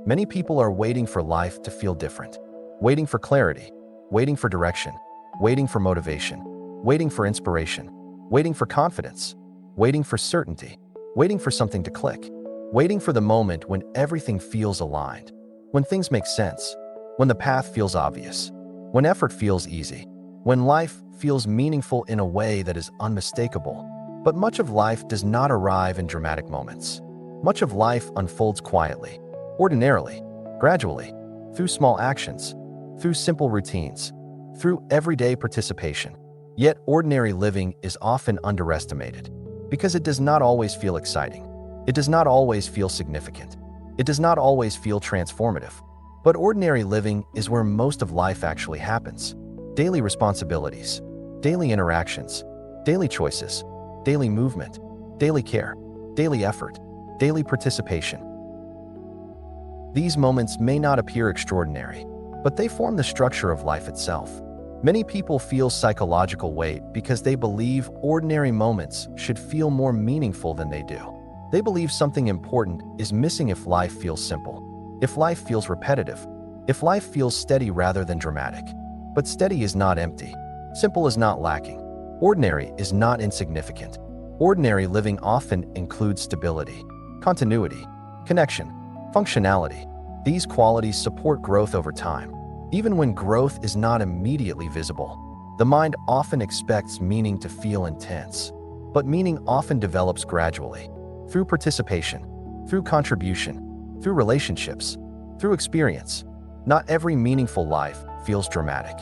Many people are waiting for life to feel different, waiting for clarity, waiting for direction, waiting for motivation, waiting for inspiration, waiting for confidence, waiting for certainty, waiting for something to click, waiting for the moment when everything feels aligned, when things make sense, when the path feels obvious, when effort feels easy, when life feels meaningful in a way that is unmistakable. But much of life does not arrive in dramatic moments. Much of life unfolds quietly, ordinarily, gradually, through small actions, through simple routines, through everyday participation. Yet ordinary living is often underestimated because it does not always feel exciting. It does not always feel significant. It does not always feel transformative. But ordinary living is where most of life actually happens. Daily responsibilities, daily interactions, daily choices, daily movement, daily care, daily effort, daily participation. These moments may not appear extraordinary, but they form the structure of life itself. Many people feel psychological weight because they believe ordinary moments should feel more meaningful than they do. They believe something important is missing if life feels simple, if life feels repetitive, if life feels steady rather than dramatic. But steady is not empty. Simple is not lacking. Ordinary is not insignificant. Ordinary living often includes stability, continuity, connection, functionality. These qualities support growth over time. Even when growth is not immediately visible, the mind often expects meaning to feel intense. But meaning often develops gradually, through participation, through contribution, through relationships, through experience. Not every meaningful life feels dramatic.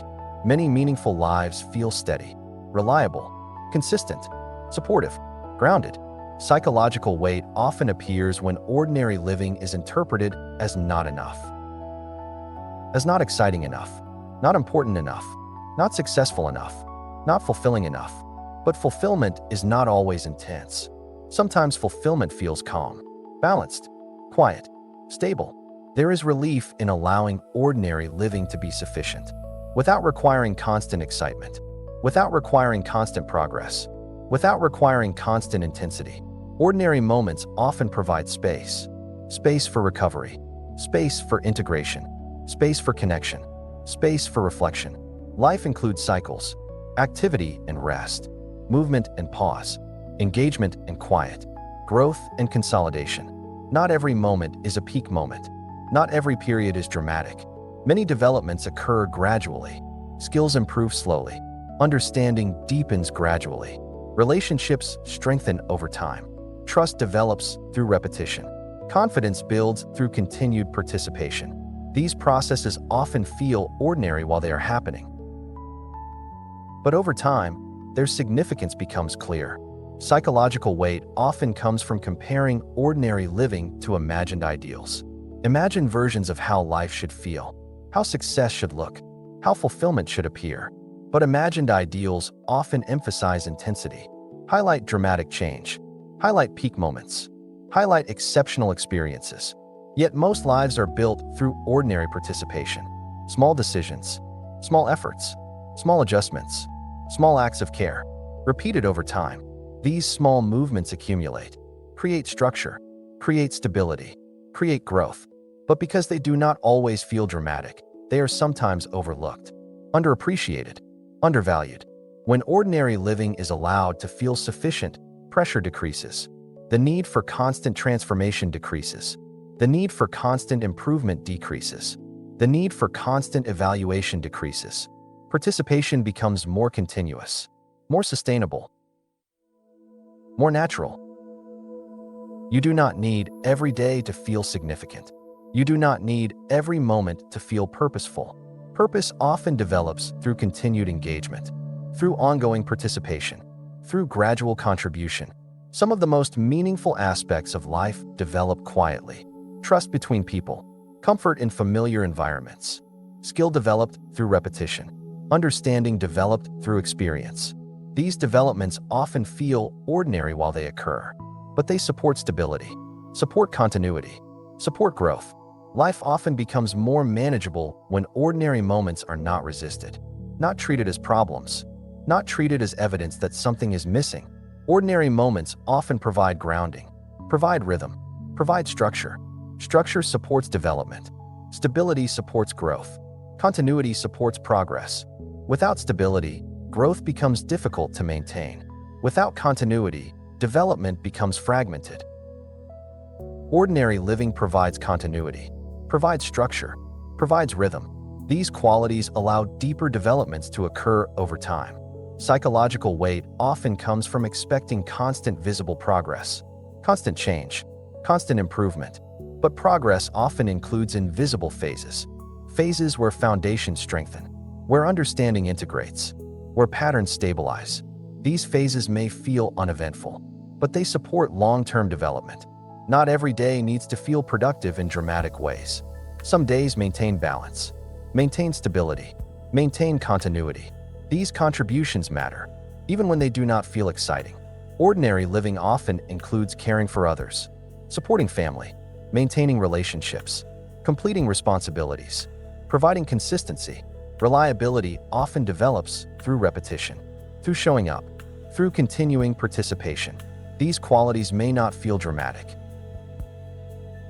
Many meaningful lives feel steady, reliable, consistent, supportive, grounded. Psychological weight often appears when ordinary living is interpreted as not enough, as not exciting enough, not important enough, not successful enough, not fulfilling enough. But fulfillment is not always intense. Sometimes fulfillment feels calm, balanced, quiet, stable. There is relief in allowing ordinary living to be sufficient, without requiring constant excitement, without requiring constant progress, without requiring constant intensity. Ordinary moments often provide space. Space for recovery, space for integration, space for connection, space for reflection. Life includes cycles, activity and rest, movement and pause, engagement and quiet, growth and consolidation. Not every moment is a peak moment. Not every period is dramatic. Many developments occur gradually. Skills improve slowly. Understanding deepens gradually. Relationships strengthen over time. Trust develops through repetition. Confidence builds through continued participation. These processes often feel ordinary while they are happening. But over time, their significance becomes clear. Psychological weight often comes from comparing ordinary living to imagined ideals. Imagined versions of how life should feel, how success should look, how fulfillment should appear. But imagined ideals often emphasize intensity, highlight dramatic change, highlight peak moments, highlight exceptional experiences. Yet most lives are built through ordinary participation. Small decisions, small efforts, small adjustments, small acts of care, repeated over time. These small movements accumulate, create structure, create stability, create growth. But because they do not always feel dramatic, they are sometimes overlooked, underappreciated, undervalued. When ordinary living is allowed to feel sufficient, pressure decreases. The need for constant transformation decreases. The need for constant improvement decreases. The need for constant evaluation decreases. Participation becomes more continuous, more sustainable, more natural. You do not need every day to feel significant. You do not need every moment to feel purposeful. Purpose often develops through continued engagement, through ongoing participation, through gradual contribution. Some of the most meaningful aspects of life develop quietly. Trust between people, comfort in familiar environments, skill developed through repetition, understanding developed through experience. These developments often feel ordinary while they occur, but they support stability, support continuity, support growth. Life often becomes more manageable when ordinary moments are not resisted, not treated as problems, not treated as evidence that something is missing. Ordinary moments often provide grounding, provide rhythm, provide structure, Structure supports development. Stability supports growth. Continuity supports progress. Without stability, growth becomes difficult to maintain. Without continuity, development becomes fragmented. Ordinary living provides continuity, provides structure, provides rhythm. These qualities allow deeper developments to occur over time. Psychological weight often comes from expecting constant visible progress, constant change, constant improvement. But progress often includes invisible phases, phases where foundations strengthen, where understanding integrates, where patterns stabilize. These phases may feel uneventful, but they support long-term development. Not every day needs to feel productive in dramatic ways. Some days maintain balance, maintain stability, maintain continuity. These contributions matter, even when they do not feel exciting. Ordinary living often includes caring for others, supporting family, maintaining relationships, completing responsibilities, providing consistency. Reliability often develops through repetition, through showing up, through continuing participation. These qualities may not feel dramatic,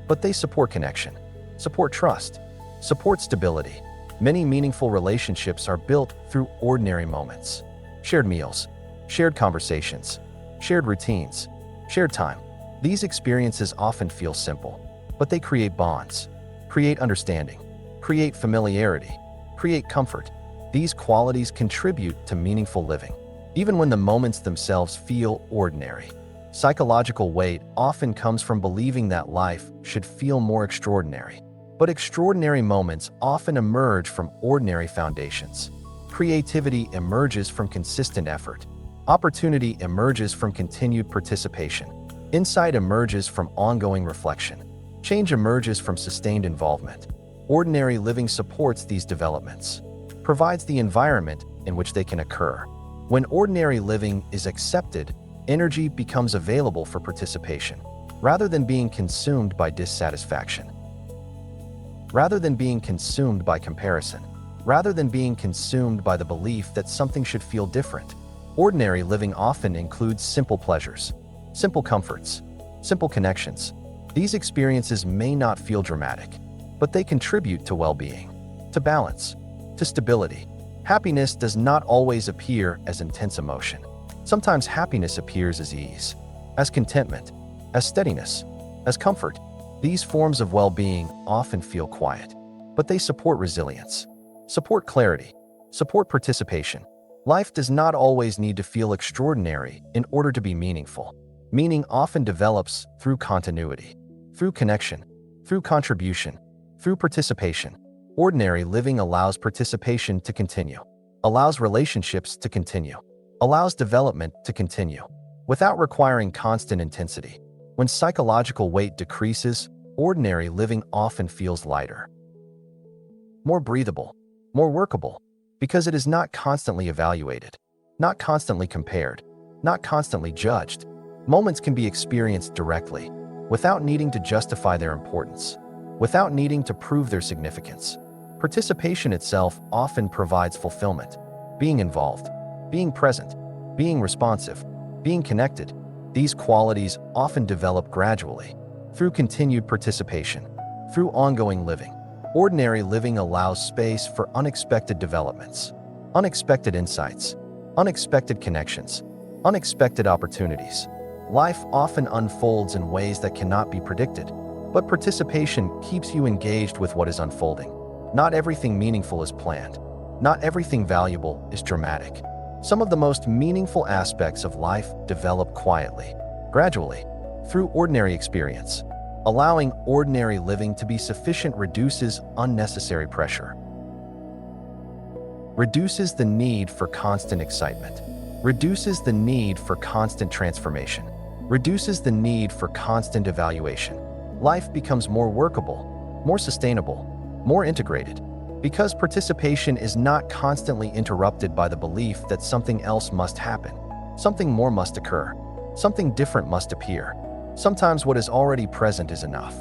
but they support connection, support trust, support stability. Many meaningful relationships are built through ordinary moments. Shared meals, shared conversations, shared routines, shared time. These experiences often feel simple, but they create bonds, create understanding, create familiarity, create comfort. These qualities contribute to meaningful living, even when the moments themselves feel ordinary. Psychological weight often comes from believing that life should feel more extraordinary. But extraordinary moments often emerge from ordinary foundations. Creativity emerges from consistent effort. Opportunity emerges from continued participation. Insight emerges from ongoing reflection. Change emerges from sustained involvement. Ordinary living supports these developments, provides the environment in which they can occur. When ordinary living is accepted, energy becomes available for participation, rather than being consumed by dissatisfaction. Rather than being consumed by comparison, rather than being consumed by the belief that something should feel different. Ordinary living often includes simple pleasures, simple comforts, simple connections. These experiences may not feel dramatic, but they contribute to well-being, to balance, to stability. Happiness does not always appear as intense emotion. Sometimes happiness appears as ease, as contentment, as steadiness, as comfort. These forms of well-being often feel quiet, but they support resilience, support clarity, support participation. Life does not always need to feel extraordinary in order to be meaningful. Meaning often develops through continuity, through connection, through contribution, through participation. Ordinary living allows participation to continue, allows relationships to continue, allows development to continue, without requiring constant intensity. When psychological weight decreases, ordinary living often feels lighter, more breathable, more workable, because it is not constantly evaluated, not constantly compared, not constantly judged. Moments can be experienced directly, without needing to justify their importance, without needing to prove their significance. Participation itself often provides fulfillment. Being involved, being present, being responsive, being connected. These qualities often develop gradually, through continued participation, through ongoing living. Ordinary living allows space for unexpected developments, unexpected insights, unexpected connections, unexpected opportunities. Life often unfolds in ways that cannot be predicted, but participation keeps you engaged with what is unfolding. Not everything meaningful is planned. Not everything valuable is dramatic. Some of the most meaningful aspects of life develop quietly, gradually, through ordinary experience. Allowing ordinary living to be sufficient reduces unnecessary pressure, reduces the need for constant excitement, reduces the need for constant transformation, reduces the need for constant evaluation. Life becomes more workable, more sustainable, more integrated, because participation is not constantly interrupted by the belief that something else must happen, something more must occur, something different must appear. Sometimes what is already present is enough.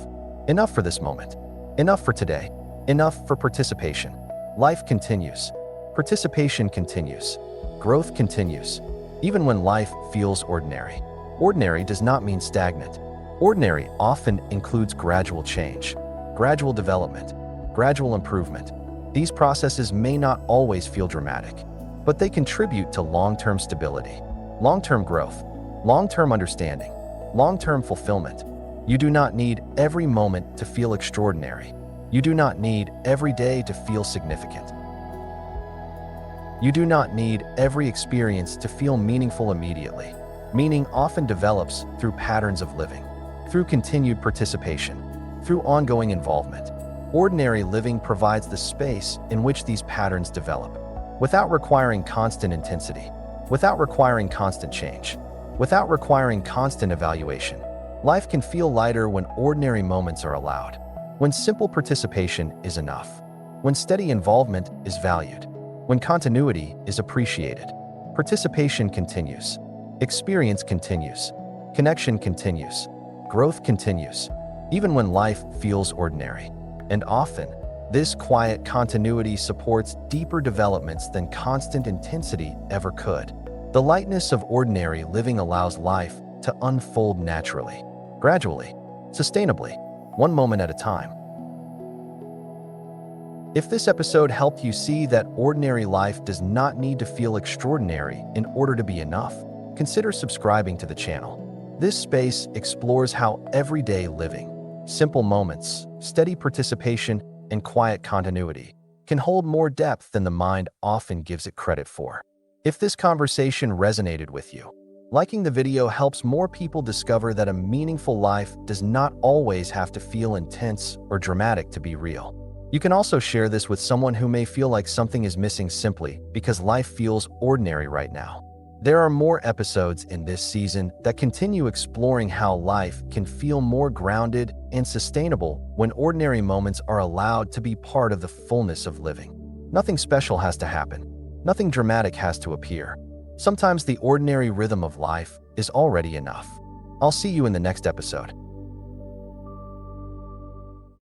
Enough for this moment, enough for today, enough for participation. Life continues, participation continues, growth continues, even when life feels ordinary. Ordinary does not mean stagnant. Ordinary often includes gradual change, gradual development, gradual improvement. These processes may not always feel dramatic, but they contribute to long-term stability, long-term growth, long-term understanding, long-term fulfillment. You do not need every moment to feel extraordinary. You do not need every day to feel significant. You do not need every experience to feel meaningful immediately. Meaning often develops through patterns of living, through continued participation, through ongoing involvement. Ordinary living provides the space in which these patterns develop, without requiring constant intensity, without requiring constant change, without requiring constant evaluation. Life can feel lighter when ordinary moments are allowed, when simple participation is enough, when steady involvement is valued, when continuity is appreciated. Participation continues, experience continues, connection continues, growth continues, even when life feels ordinary. And often, this quiet continuity supports deeper developments than constant intensity ever could. The lightness of ordinary living allows life to unfold naturally, gradually, sustainably, one moment at a time. If this episode helped you see that ordinary life does not need to feel extraordinary in order to be enough, consider subscribing to the channel. This space explores how everyday living, simple moments, steady participation, and quiet continuity can hold more depth than the mind often gives it credit for. If this conversation resonated with you, liking the video helps more people discover that a meaningful life does not always have to feel intense or dramatic to be real. You can also share this with someone who may feel like something is missing simply because life feels ordinary right now. There are more episodes in this season that continue exploring how life can feel more grounded and sustainable when ordinary moments are allowed to be part of the fullness of living. Nothing special has to happen. Nothing dramatic has to appear. Sometimes the ordinary rhythm of life is already enough. I'll see you in the next episode.